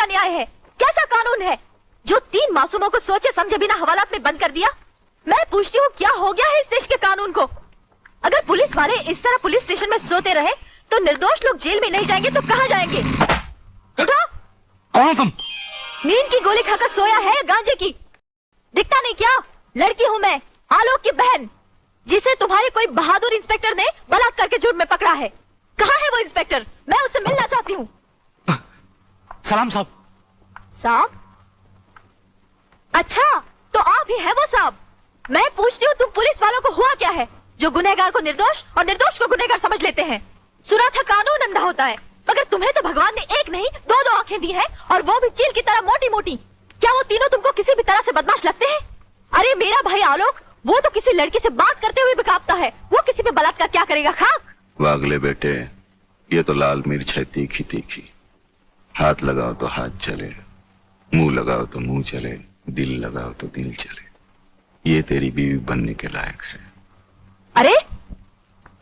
न्याय है? कैसा कानून है जो 3 मासूमों को सोचे समझे बिना हवालात में बंद कर दिया? मैं पूछती हूँ, क्या हो गया है इस देश के कानून को? अगर पुलिस वाले इस तरह पुलिस स्टेशन में सोते रहे तो निर्दोष लोग जेल में नहीं जाएंगे तो कहाँ जाएंगे? उठो! कौन तुम? नींद की गोली खाकर सोया है गांजे की? दिखता नहीं क्या? लड़की हूँ मैं, आलोक की बहन, जिसे तुम्हारे कोई बहादुर इंस्पेक्टर ने बलात्कार के जुर्म में पकड़ा है। कहाँ है वो इंस्पेक्टर? मैं उससे मिलना चाहती हूँ। सलाम साहब। साहब? अच्छा, तो आप ही है वो साहब। मैं पूछती हूँ, तुम पुलिस वालों को हुआ क्या है जो गुनहगार को निर्दोष और निर्दोष को गुनहगार समझ लेते हैं? सुना था कानून अंधा होता है, मगर तुम्हें तो भगवान ने एक नहीं 2-2 आंखें दी है, और वो भी चील की तरह मोटी मोटी। क्या वो तीनों तुमको किसी भी तरह से बदमाश लगते हैं? अरे मेरा भाई आलोक, वो तो किसी लड़की से बात करते हुए भी कांपता है, वो किसी पे बलात्कार क्या करेगा? खाक। वागले बेटे, ये तो लाल मिर्च है तीखी तीखी। हाथ लगाओ तो हाथ चले, मुंह लगाओ तो मुंह चले, दिल लगाओ तो दिल चले। ये तेरी बीवी बनने के लायक है। अरे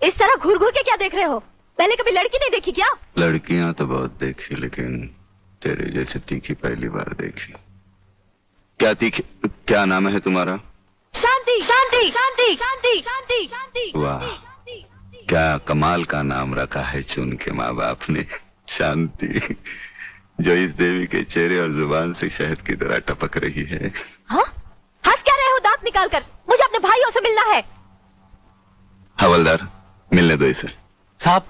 इस तरह घूर घूर के क्या देख रहे हो? पहले कभी लड़की नहीं देखी क्या? लड़कियां तो बहुत देखी, लेकिन तेरे जैसे तीखी पहली बार देखी। क्या तीखी? क्या नाम है तुम्हारा? शांति शांति शांति शांति शांति शांति। वाह, क्या कमाल का नाम रखा है चुन के माँ बाप ने, शांति, जो इस देवी के चेहरे और जुबान से शहद की तरह टपक रही है। हाँ? हंस क्या रहे हो दांत निकाल कर? मुझे अपने भाइयों से मिलना है। हवलदार, मिलने दो इसे। साहब,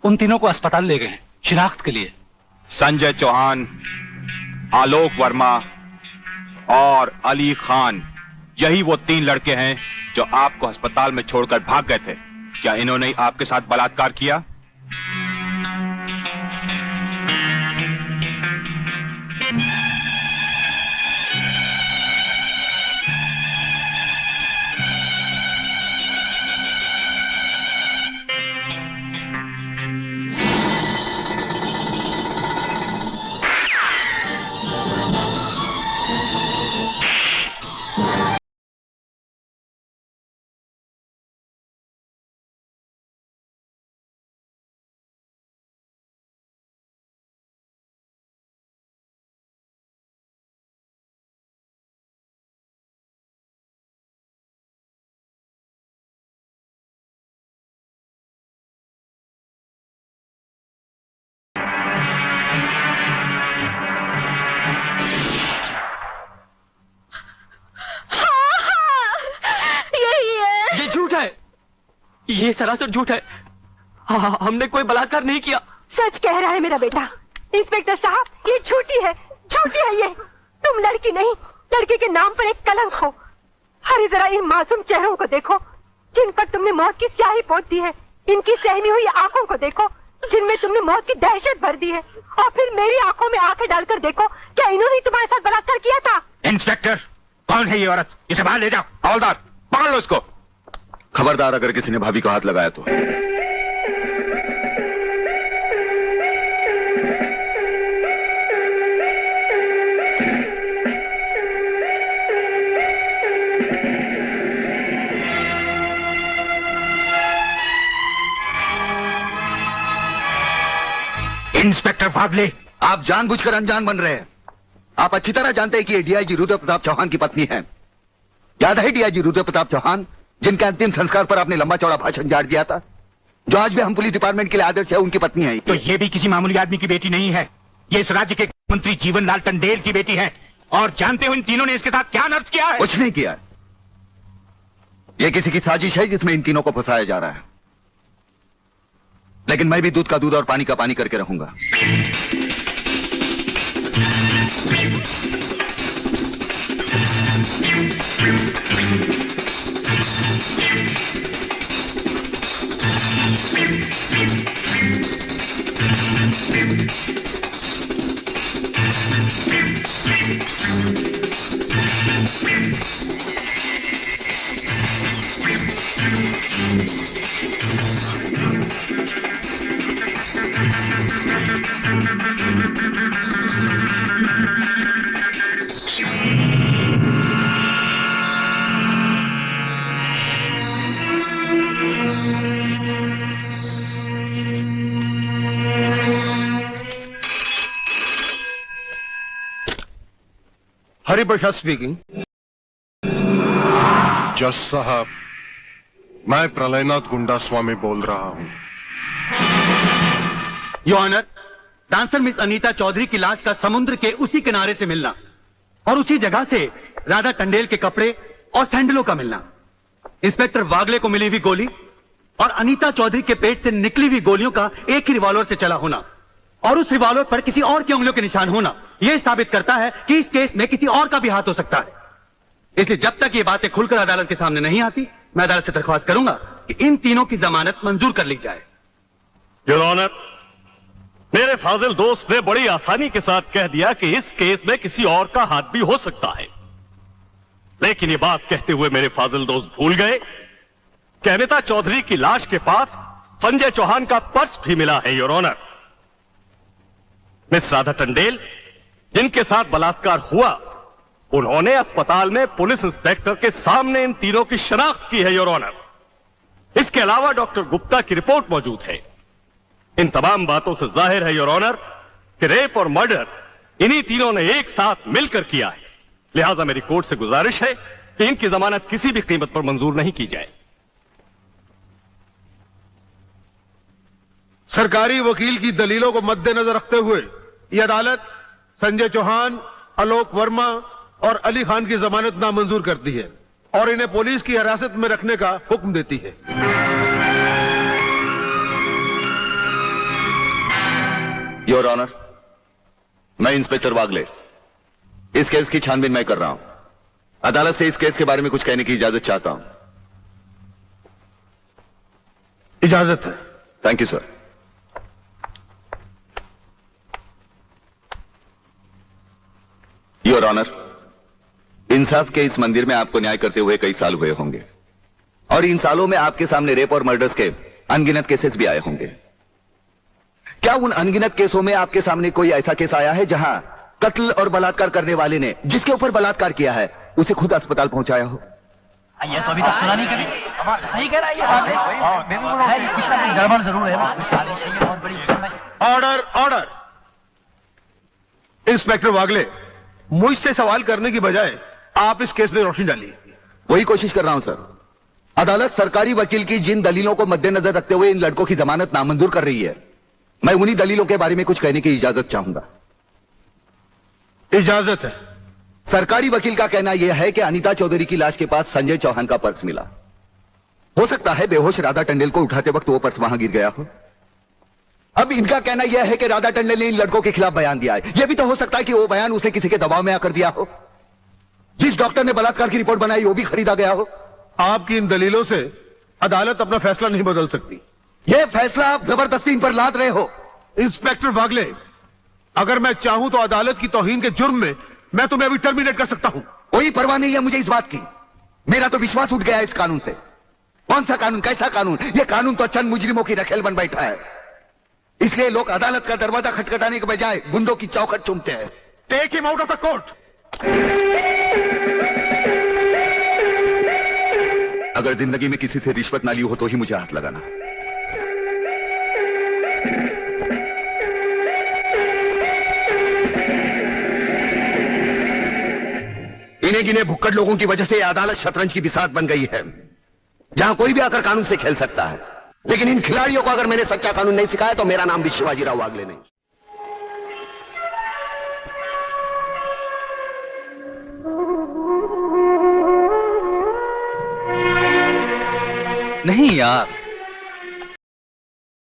उन तीनों को अस्पताल ले गए हैं शिनाख्त के लिए। संजय चौहान, आलोक वर्मा और अली खान, यही वो 3 लड़के हैं जो आपको अस्पताल में छोड़कर भाग गए थे। क्या इन्होंने आपके साथ बलात्कार किया? ये सरासर झूठ है। हमने कोई बलात्कार नहीं किया। सच कह रहा है मेरा बेटा। इंस्पेक्टर साहब, ये झूठी है ये। तुम लड़की नहीं, लड़के के नाम पर एक कलंक हो। अरे जरा इन मासूम चेहरों को देखो जिन पर तुमने मौत की स्याही पोत दी है। इनकी सहमी हुई आंखों को देखो जिनमें तुमने मौत की दहशत भर दी है। और फिर मेरी आंखों में आंखें डालकर देखो, क्या इन्होंने तुम्हारे साथ बलात्कार किया था? इंस्पेक्टर, कौन है ये औरत? इसे बाहर ले जाओ। हवलदार, पकड़ लो इसको। खबरदार, अगर किसी ने भाभी को हाथ लगाया तो। इंस्पेक्टर फादले, आप जानबूझकर अनजान बन रहे हैं। आप अच्छी तरह जानते हैं कि ये डीआईजी रुद्र प्रताप चौहान की पत्नी है। याद है डीआईजी रुद्र प्रताप चौहान, जिनके अंतिम संस्कार पर आपने लंबा चौड़ा भाषण झाड़ दिया था, जो आज भी हम पुलिस डिपार्टमेंट के लिए आदर्श है, उनकी पत्नी है। तो ये भी किसी मामूली आदमी की बेटी नहीं है। ये इस राज्य के मंत्री जीवन लाल टंडेल की बेटी है। और जानते हो इन तीनों ने इसके साथ क्या नर्क किया है? कुछ नहीं किया। ये किसी की साजिश है जिसमें इन तीनों को फंसाया जा रहा है। लेकिन मैं भी दूध का दूध और पानी का पानी करके रहूंगा। हरिप्रसाद स्पीकिंग। जज साहब, मैं प्रलयनाथ गुंडा स्वामी बोल रहा हूं। Your honour, dancer miss Anita Chaudhary की लाश का समुद्र के उसी किनारे से मिलना और उसी जगह से राधा टंडेल के कपड़े और सैंडलों का मिलना, इंस्पेक्टर वागले को मिली हुई गोली और अनीता चौधरी के पेट से निकली हुई गोलियों का एक ही रिवॉल्वर से चला होना और उस रिवॉल्वर पर किसी और की उंगलियों के निशान होना, यह साबित करता है कि इस केस में किसी और का भी हाथ हो सकता है। इसलिए जब तक ये बातें खुलकर अदालत के सामने नहीं आती, मैं अदालत से दरख्वास्त करूंगा कि इन तीनों की जमानत मंजूर कर ली जाए। योर ऑनर, मेरे फाजिल दोस्त ने बड़ी आसानी के साथ कह दिया कि इस केस में किसी और का हाथ भी हो सकता है, लेकिन ये बात कहते हुए मेरे फाजिल दोस्त भूल गए कि अनीता चौधरी की लाश के पास संजय चौहान का पर्स भी मिला है। Your honour, miss Radha Tandel जिनके साथ बलात्कार हुआ, उन्होंने अस्पताल में पुलिस इंस्पेक्टर के सामने इन तीनों की शनाख्त की है। योर ऑनर, इसके अलावा डॉक्टर गुप्ता की रिपोर्ट मौजूद है। इन तमाम बातों से जाहिर है योर ऑनर कि रेप और मर्डर इन्हीं तीनों ने एक साथ मिलकर किया है। लिहाजा मेरी कोर्ट से गुजारिश है कि इनकी जमानत किसी भी कीमत पर मंजूर नहीं की जाए। सरकारी वकील की दलीलों को मद्देनजर रखते हुए यह अदालत संजय चौहान, आलोक वर्मा और अली खान की जमानत नामंजूर करती है और इन्हें पुलिस की हिरासत में रखने का हुक्म देती है। योर ऑनर, मैं इंस्पेक्टर वागले इस केस की छानबीन मैं कर रहा हूं। अदालत से इस केस के बारे में कुछ कहने की इजाजत चाहता हूं। इजाजत है। Thank you sir. Your honour, इंसाफ के इस मंदिर में आपको न्याय करते हुए कई साल हुए होंगे और इन सालों में आपके सामने रेप और मर्डर्स के अनगिनत केसेस भी आए होंगे। क्या उन अनगिनत केसों में आपके सामने कोई ऐसा केस आया है जहां कत्ल और बलात्कार करने वाले ने जिसके ऊपर बलात्कार किया है उसे खुद अस्पताल पहुंचाया हो? ये तो अभी तक सुना नहीं कभी। सही कह रहा है ये, कुछ गड़बड़ जरूर है। बहुत बड़ी ऑर्डर, ऑर्डर। इंस्पेक्टर वागले, मुझसे सवाल करने की बजाय आप इस केस में रोशनी डालिए। वही कोशिश कर रहा हूं सर। अदालत सरकारी वकील की जिन दलीलों को मद्देनजर रखते हुए इन लड़कों की जमानत नामंजूर कर रही है, मैं उन्हीं दलीलों के बारे में कुछ कहने की इजाजत चाहूंगा। इजाजत है। सरकारी वकील का कहना यह है कि अनीता चौधरी की लाश के पास संजय चौहान का पर्स मिला। हो सकता है बेहोश राधा टंडेल को उठाते वक्त वो पर्स वहां गिर गया हो। अब इनका कहना यह है कि राधा टंडेल ने इन लड़कों के खिलाफ बयान दिया है। यह भी तो हो सकता है कि वो बयान उसे किसी के दबाव में आकर दिया हो। जिस डॉक्टर ने बलात्कार की रिपोर्ट बनाई वो भी खरीदा गया हो। आपकी इन दलीलों से अदालत अपना फैसला नहीं बदल सकती। यह फैसला आप जबरदस्ती इन पर लाद रहे हो। इंस्पेक्टर वागले, अगर मैं चाहूं तो अदालत की तौहीन के जुर्म में मैं तुम्हें अभी टर्मिनेट कर सकता हूं। कोई परवाह नहीं है मुझे इस बात की। मेरा तो विश्वास उठ गया है इस कानून से। कौन सा कानून, कैसा कानून? यह कानून तो चंद मुजरिमों की रखेल बन बैठा है। इसलिए लोग अदालत का दरवाजा खटखटाने के बजाय गुंडों की चौखट चूमते हैं। Take him out of the court. अगर जिंदगी में किसी से रिश्वत ना ली हो तो ही मुझे हाथ लगाना। इन्हें गिने भुक्कड़ लोगों की वजह से अदालत शतरंज की बिसात बन गई है, जहां कोई भी आकर कानून से खेल सकता है। लेकिन इन खिलाड़ियों को अगर मैंने सच्चा कानून नहीं सिखाया तो मेरा नाम भी शिवाजी राव वागले नहीं। नहीं यार,